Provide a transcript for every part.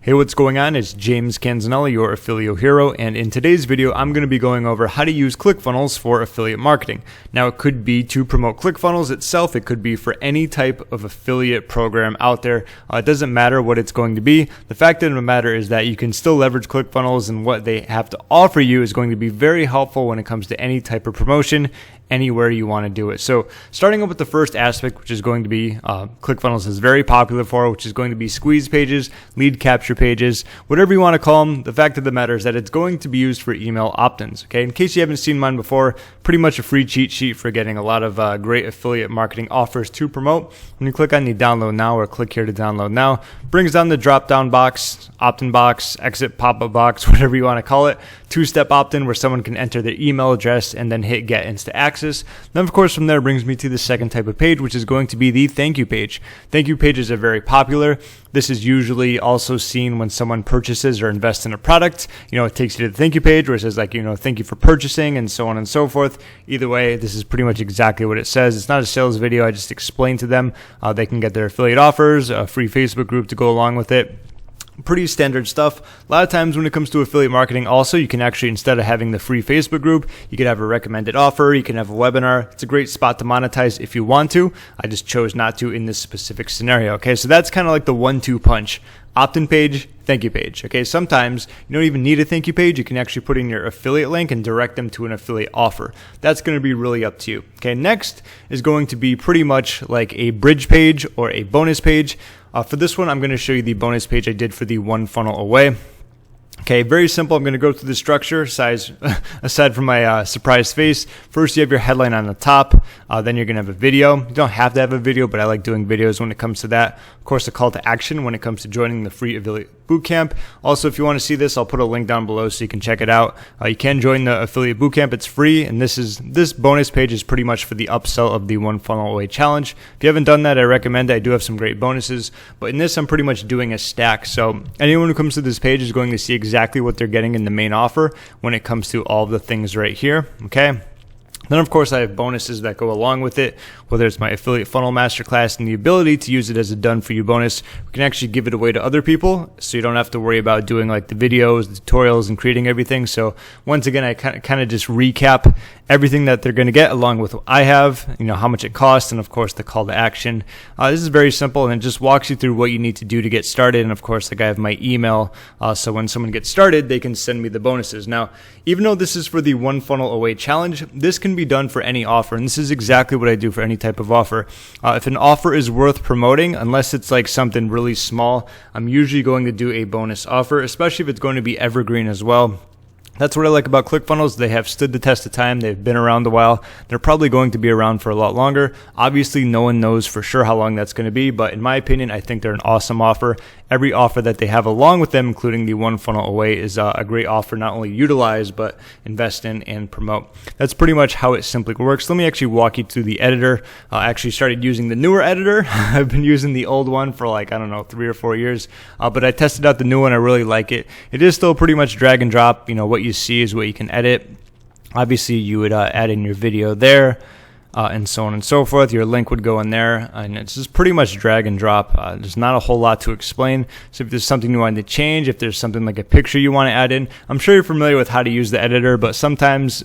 Hey, what's going on? It's James Canzanelli, your affiliate hero, and in today's video, I'm going to be going over how to use ClickFunnels for affiliate marketing. Now, it could be to promote ClickFunnels itself. It could be for any type of affiliate program out there. It doesn't matter what it's going to be. The fact of the matter is that you can still leverage ClickFunnels, and what they have to offer you is going to be very helpful when it comes to any type of promotion, anywhere you want to do it. So starting up with the first aspect, which is going to be ClickFunnels is very popular for, which is going to be squeeze pages, lead capture pages, whatever you want to call them. The fact of the matter is that it's going to be used for email opt-ins. Okay, in case you haven't seen mine before, pretty much a free cheat sheet for getting a lot of great affiliate marketing offers to promote. When you click on the download now or click here to download now, brings down the drop down box, opt-in box, exit pop-up box, whatever you want to call it, two-step opt-in where someone can enter their email address and then hit get instant access. Then of course from there brings me to the second type of page, which is going to be the thank you page. Thank you pages are very popular. This is usually also seen when someone purchases or invests in a product. It takes you to the thank you page where it says thank you for purchasing and so on and so forth. Either way, this is pretty much exactly what it says. It's not a sales video. I just explained to them they can get their affiliate offers, a free Facebook group to go along with it. Pretty standard stuff. A lot of times when it comes to affiliate marketing also, you can actually, instead of having the free Facebook group, you could have a recommended offer, you can have a webinar. It's a great spot to monetize if you want to. I just chose not to in this specific scenario. Okay, so that's kind of like the 1-2 punch. Opt-in page, thank you page. Okay, sometimes you don't even need a thank you page. You can actually put in your affiliate link and direct them to an affiliate offer. That's going to be really up to you. Okay, next is going to be pretty much like a bridge page or a bonus page. For this one, I'm going to show you the bonus page I did for the one funnel away. Okay, very simple. I'm going to go through the structure aside from my surprised face. First, you have your headline on the top. Then you're going to have a video. You don't have to have a video, but I like doing videos when it comes to that. Of course, a call to action when it comes to joining the free affiliate bootcamp. Also, if you want to see this, I'll put a link down below so you can check it out. You can join the affiliate bootcamp. It's free, and this bonus page is pretty much for the upsell of the one funnel away challenge. If you haven't done that, I recommend it. I do have some great bonuses, but in this, I'm pretty much doing a stack. So anyone who comes to this page is going to see exactly what they're getting in the main offer when it comes to all the things right here. Okay. Then, of course, I have bonuses that go along with it, whether it's my affiliate funnel masterclass and the ability to use it as a done-for-you bonus. We can actually give it away to other people, so you don't have to worry about doing like the videos, the tutorials, and creating everything. So once again, I kind of just recap everything that they're going to get along with what I have, how much it costs, and of course the call to action. This is very simple, and it just walks you through what you need to do to get started. And of course, like I have my email, so when someone gets started, they can send me the bonuses. Now, even though this is for the one funnel away challenge, this can be done for any offer, and this is exactly what I do for any type of offer. If an offer is worth promoting, unless it's like something really small, I'm usually going to do a bonus offer, especially if it's going to be evergreen as well. That's what I like about ClickFunnels. They have stood the test of time. They've been around a while. They're probably going to be around for a lot longer. Obviously, no one knows for sure how long that's going to be, but in my opinion, I think they're an awesome offer. Every offer that they have along with them, including the one funnel away, is a great offer not only utilize, but invest in and promote. That's pretty much how it simply works. Let me actually walk you through the editor. I actually started using the newer editor. I've been using the old one for 3 or 4 years, but I tested out the new one. I really like it. It is still pretty much drag and drop. What you see is what you can edit. Obviously, you would add in your video there, and so on and so forth. Your link would go in there, and it's just pretty much drag and drop. There's not a whole lot to explain. So if there's something you want to change, if there's something like a picture you want to add in, I'm sure you're familiar with how to use the editor, but sometimes,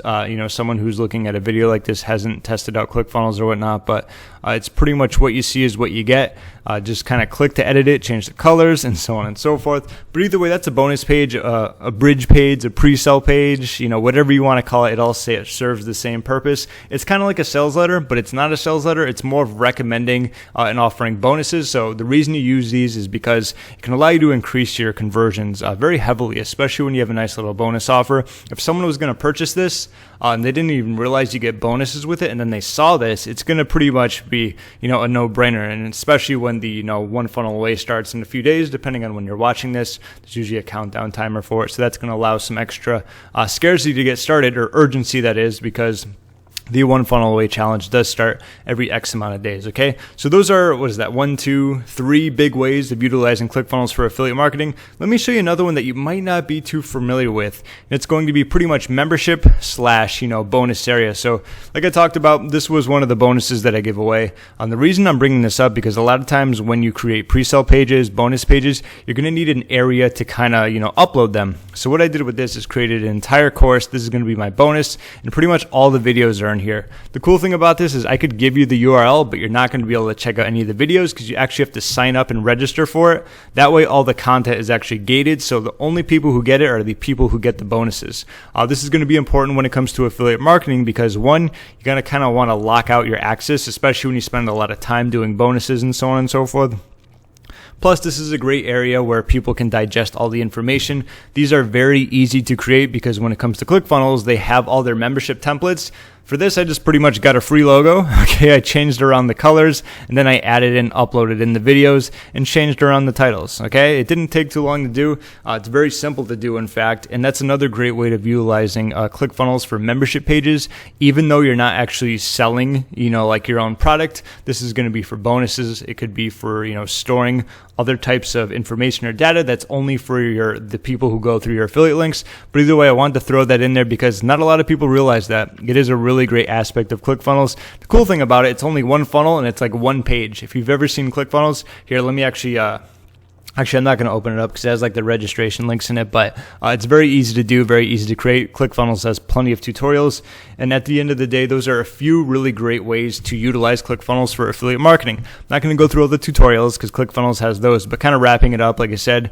someone who's looking at a video like this hasn't tested out ClickFunnels or whatnot, but it's pretty much what you see is what you get. Just kind of click to edit it, change the colors, and so on and so forth. But either way, that's a bonus page, a bridge page, a pre-sell page, whatever you want to call it. It all serves the same purpose. It's kind of like a sales letter, but it's not a sales letter. It's more of recommending and offering bonuses. So the reason you use these is because it can allow you to increase your conversions very heavily, especially when you have a nice little bonus offer. If someone was going to purchase this and they didn't even realize you get bonuses with it, and then they saw this, it's going to pretty much be, a no-brainer. And especially when the, one funnel away starts in a few days, depending on when you're watching this, there's usually a countdown timer for it. So that's going to allow some extra scarcity to get started, or urgency, that is, because the one funnel away challenge does start every X amount of days. Okay, so those are, what is that, 1, 2, 3 big ways of utilizing ClickFunnels for affiliate marketing. Let me show you another one that you might not be too familiar with. And it's going to be pretty much membership slash, bonus area. So like I talked about, this was one of the bonuses that I give away. The reason I'm bringing this up, because a lot of times when you create pre-sale pages, bonus pages, you're going to need an area to kind of, upload them. So what I did with this is created an entire course. This is going to be my bonus, and pretty much all the videos are in here. The cool thing about this is I could give you the URL, but you're not going to be able to check out any of the videos because you actually have to sign up and register for it. That way all the content is actually gated, so the only people who get it are the people who get the bonuses. This is going to be important when it comes to affiliate marketing because, one, you're going to kind of want to lock out your access, especially when you spend a lot of time doing bonuses and so on and so forth. Plus, this is a great area where people can digest all the information. These are very easy to create because when it comes to ClickFunnels, they have all their membership templates. For this, I just pretty much got a free logo. Okay, I changed around the colors, and then I added and uploaded in the videos and changed around the titles. Okay, it didn't take too long to do. It's very simple to do, in fact, and that's another great way of utilizing ClickFunnels for membership pages. Even though you're not actually selling, like your own product, this is going to be for bonuses. It could be for, storing other types of information or data that's only for the people who go through your affiliate links. But either way, I wanted to throw that in there because not a lot of people realize that. It is a really great aspect of ClickFunnels. The cool thing about it, it's only one funnel and it's like one page. If you've ever seen ClickFunnels, here, let me actually, I'm not going to open it up because it has like the registration links in it, but it's very easy to do, very easy to create. ClickFunnels has plenty of tutorials. And at the end of the day, those are a few really great ways to utilize ClickFunnels for affiliate marketing. I'm not going to go through all the tutorials because ClickFunnels has those, but kind of wrapping it up, like I said,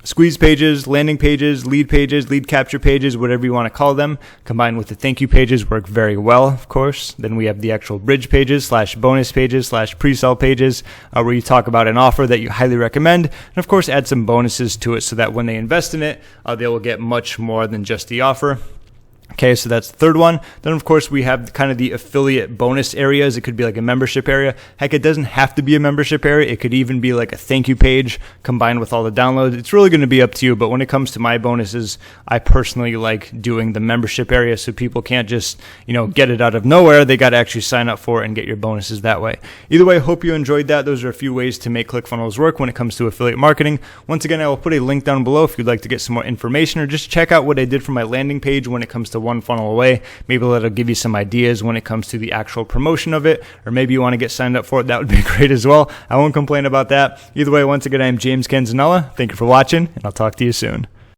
squeeze pages, landing pages, lead capture pages, whatever you want to call them, combined with the thank you pages work very well, of course. Then we have the actual bridge pages / bonus pages / pre-sale pages where you talk about an offer that you highly recommend. And of course, add some bonuses to it so that when they invest in it, they will get much more than just the offer. Okay, so that's the third one. Then, of course, we have kind of the affiliate bonus areas. It could be like a membership area. Heck, it doesn't have to be a membership area. It could even be like a thank you page combined with all the downloads. It's really going to be up to you. But when it comes to my bonuses, I personally like doing the membership area so people can't just, get it out of nowhere. They got to actually sign up for it and get your bonuses that way. Either way, hope you enjoyed that. Those are a few ways to make ClickFunnels work when it comes to affiliate marketing. Once again, I will put a link down below if you'd like to get some more information or just check out what I did for my landing page when it comes to one funnel away. Maybe that'll give you some ideas when it comes to the actual promotion of it, or maybe you want to get signed up for it. That would be great as well. I won't complain about that. Either way, once again, I am James Canzanella. Thank you for watching, and I'll talk to you soon.